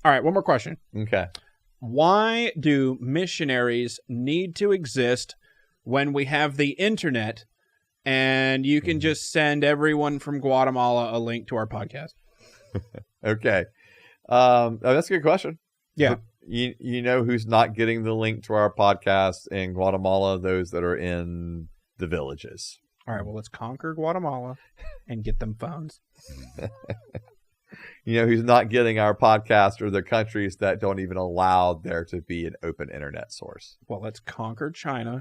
All right, one more question. Okay. Why do missionaries need to exist when we have the internet and you can just send everyone from Guatemala a link to our podcast? Okay. That's a good question. Yeah. You know who's not getting the link to our podcast in Guatemala? Those that are in the villages. All right, well, let's conquer Guatemala and get them phones. You know who's not getting our podcast are the countries that don't even allow there to be an open internet source. Well, let's conquer China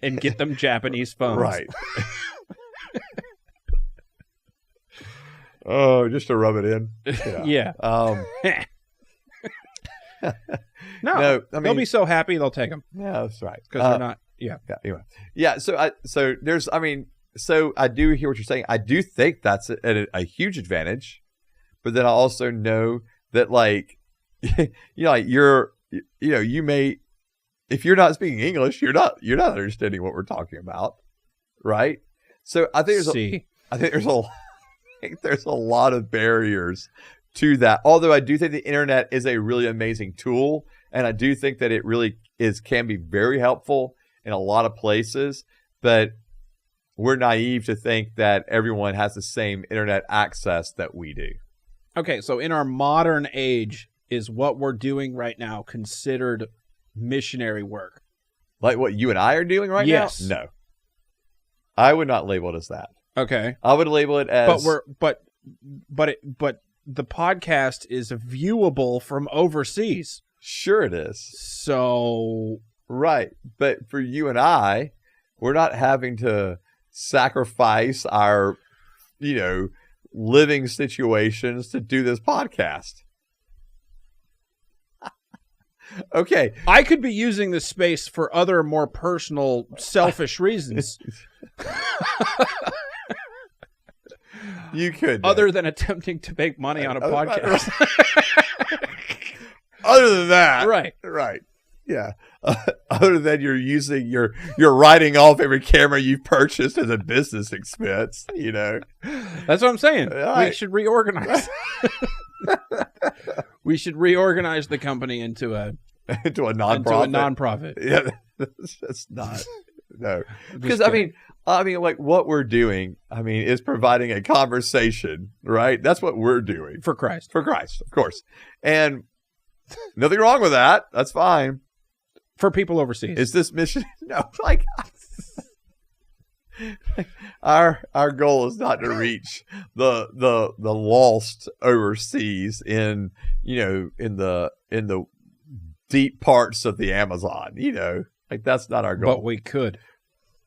and get them Japanese phones. Right. Oh, just to rub it in. Yeah. No, I mean, they'll be so happy they'll take them. Yeah, that's right. Because they're not. Yeah. Anyway. Yeah. So I do hear what you're saying. I do think that's a huge advantage, but then I also know that you may, if you're not speaking English, you're not understanding what we're talking about, right? So I think there's a lot of barriers to that. Although I do think the internet is a really amazing tool, and I do think that it really can be very helpful in a lot of places, but we're naive to think that everyone has the same internet access that we do. Okay, so in our modern age, is what we're doing right now considered missionary work? Like what you and I are doing right now? No. I would not label it as that. Okay. I would label it as but the podcast is viewable from overseas. Sure it is. So right. But for you and I, we're not having to sacrifice our, living situations to do this podcast. Okay. I could be using this space for other more personal, selfish reasons. You could. Other than attempting to make money on a podcast. Other than that. Right. Right. Yeah. Other than you're writing off every camera you've purchased as a business expense, That's what I'm saying. Right. We should reorganize. We should reorganize the company into a nonprofit. Yeah, that's not. No, because I mean, like what we're doing, is providing a conversation, right? That's what we're doing for Christ, of course, and nothing wrong with that. That's fine for people overseas. Is this mission? No, our goal is not to reach the lost overseas in the deep parts of the Amazon. That's not our goal. But we could.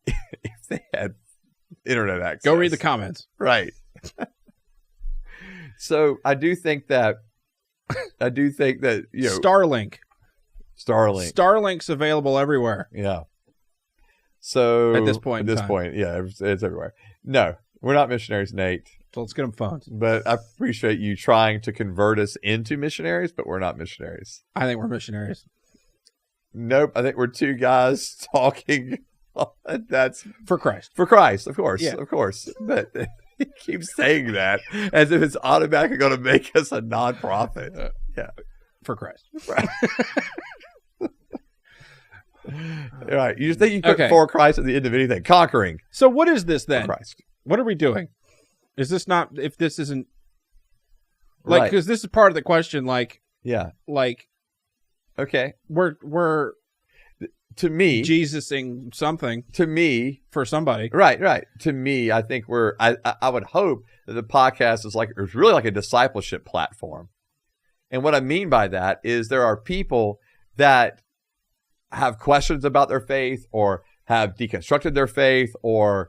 If they had internet access. Go read the comments. Right. So I do think that Starlink. Starlink's available everywhere. Yeah. So at this point, yeah, it's everywhere. No, we're not missionaries, Nate. So let's get them phones. But I appreciate you trying to convert us into missionaries, but we're not missionaries. I think we're missionaries. Nope. I think we're two guys talking. That's for Christ. For Christ, of course. Yeah. Of course. But he keeps saying that as if it's automatically going to make us a nonprofit. Yeah. For Christ. Right. Right. You just think you put for Christ at the end of anything. Conquering. So what is this then? For Christ. What are we doing? Is this not, if this isn't, like, because this is part of the question, yeah. Okay. We're to me, Jesusing something. To me. For somebody. Right. To me, I think I would hope that the podcast is really like a discipleship platform. And what I mean by that is there are people that have questions about their faith or have deconstructed their faith or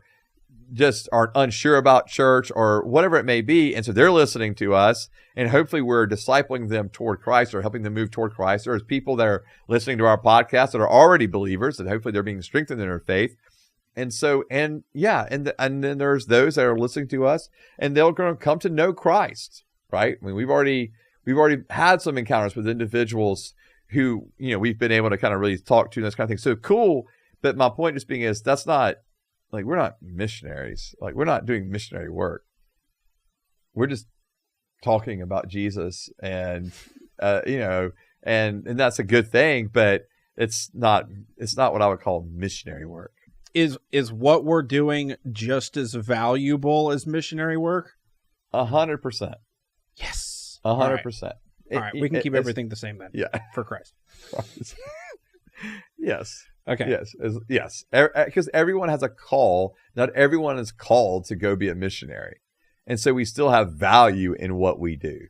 just are unsure about church or whatever it may be. And so they're listening to us and hopefully we're discipling them toward Christ or helping them move toward Christ. There's people that are listening to our podcast that are already believers and hopefully they're being strengthened in their faith. And so, and then there's those that are listening to us and they're going to come to know Christ, right? We've already had some encounters with individuals who, we've been able to kind of really talk to and this kind of thing. So cool. But my point just being is that's not, we're not missionaries. We're not doing missionary work. We're just talking about Jesus, and and that's a good thing, but it's not what I would call missionary work. Is what we're doing just as valuable as missionary work? 100%. Yes. 100%. All right, we can keep everything the same then. Yeah. For Christ. Yes. Okay. Yes. Because everyone has a call. Not everyone is called to go be a missionary. And so we still have value in what we do.